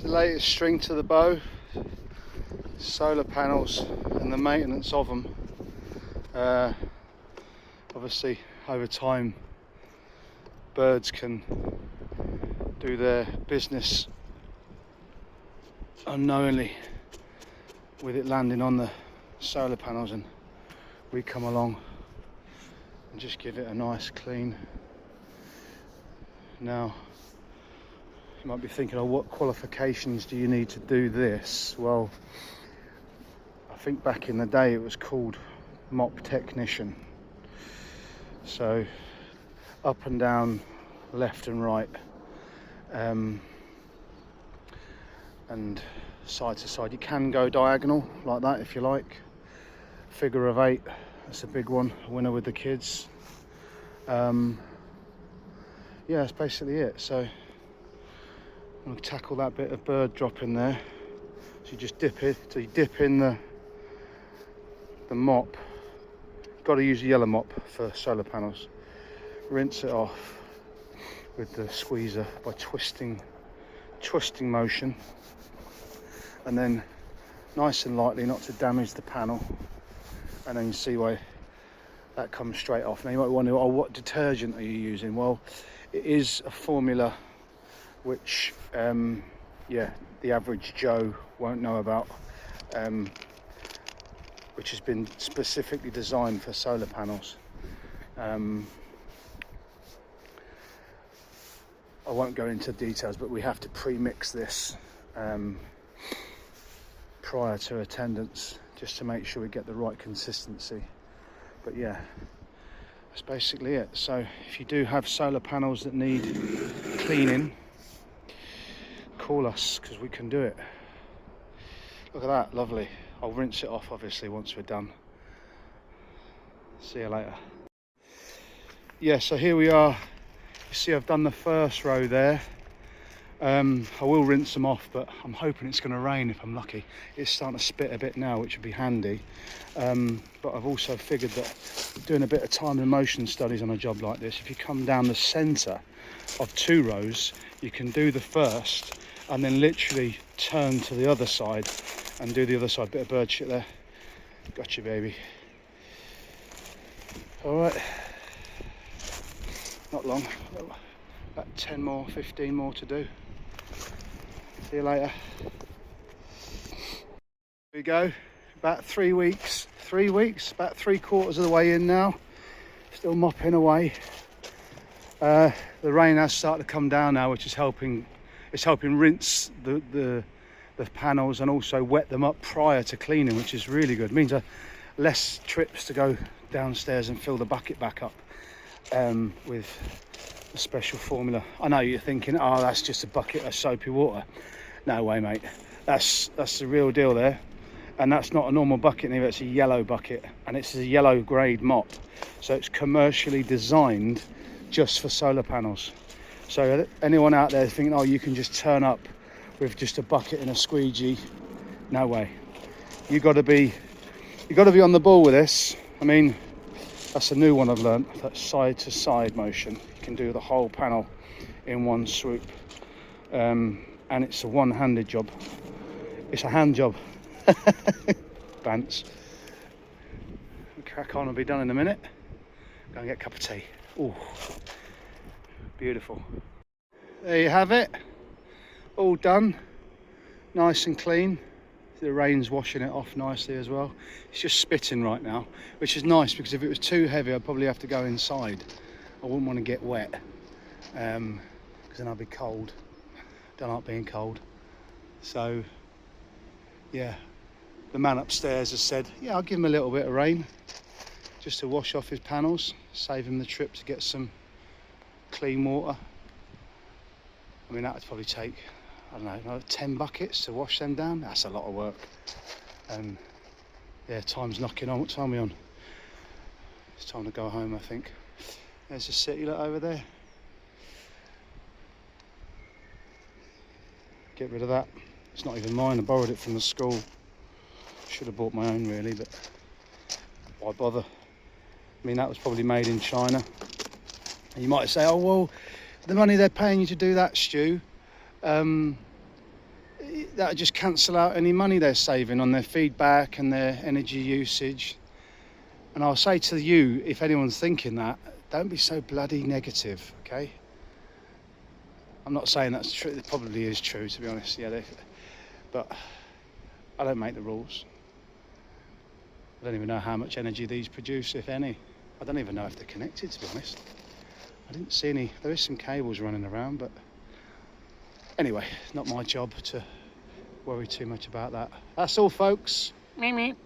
The latest string to the bow, solar panels and the maintenance of them. Obviously over time birds can do their business unknowingly with it landing on the solar panels, and we come along and just give it a nice clean. Now you might be thinking, oh, what qualifications do you need to do this? Well, I think back in the day it was called mop technician. So up and down, left and right, and side to side. You can go diagonal like that if you like. Figure of 8, that's a big one, a winner with the kids. Yeah, that's basically it. So I'm going to tackle that bit of bird drop in there. So you just dip it, so you dip in the mop. Got to use a yellow mop for solar panels. Rinse it off with the squeezer by twisting motion, and then nice and lightly, not to damage the panel. And then you see why that comes straight off. Now you might wonder, oh, what detergent are you using? Well, it is a formula which yeah, the average Joe won't know about, which has been specifically designed for solar panels. I won't go into details, but we have to pre-mix this prior to attendance, just to make sure we get the right consistency. But yeah, that's basically it. So if you do have solar panels that need cleaning, call us, because we can do it. Look at that, lovely. I'll rinse it off obviously once we're done. See you later. Yeah, so here we are. You see I've done the first row there. I will rinse them off, but I'm hoping it's going to rain if I'm lucky. It's starting to spit a bit now, which would be handy. But I've also figured that doing a bit of time and motion studies on a job like this, if you come down the centre of 2 rows, you can do the first and then literally turn to the other side and do the other side. Bit of bird shit there. Got you, baby. All right. Not long. About 10 more, 15 more to do. See you later. Here we go. About 3 weeks. 3 weeks. About 3/4 of the way in now. Still mopping away. The rain has started to come down now, which is helping. It's helping rinse the panels and also wet them up prior to cleaning, which is really good. It means less trips to go downstairs and fill the bucket back up with a special formula. I know you're thinking, oh, that's just a bucket of soapy water. No way, mate. That's the real deal there. And that's not a normal bucket either, it's a yellow bucket, and it's a yellow grade mop. So it's commercially designed just for solar panels. So anyone out there thinking, oh, you can just turn up with just a bucket and a squeegee, no way. You got to be on the ball with this. I mean, that's a new one I've learned, that side to side motion. You can do the whole panel in one swoop, and it's a one-handed job. It's a hand job. Bants. Crack on and be done in a minute. Go and get a cup of tea. Ooh, beautiful. There you have it. All done. Nice and clean. The rain's washing it off nicely as well. It's just spitting right now, which is nice, because if it was too heavy I'd probably have to go inside. I wouldn't want to get wet, because then I'd be cold. Don't like being cold. So yeah, the man upstairs has said, yeah, I'll give him a little bit of rain just to wash off his panels, save him the trip to get some clean water. I mean, that would probably take, I don't know, another 10 buckets to wash them down. That's a lot of work. And yeah, time's knocking on. What time are we on? It's time to go home, I think. There's the city look over there. Get rid of that. It's not even mine. I borrowed it from the school. Should have bought my own really, but why bother? I mean, that was probably made in China. And you might say, oh well, the money they're paying you to do that, Stu, that would just cancel out any money they're saving on their feedback and their energy usage. And I'll say to you, if anyone's thinking that, don't be so bloody negative, okay? I'm not saying that's true. It probably is true, to be honest. Yeah, but I don't make the rules. I don't even know how much energy these produce, if any. I don't even know if they're connected, to be honest. I didn't see any. There is some cables running around, but anyway, it's not my job to worry too much about that. That's all, folks. Meep, meep.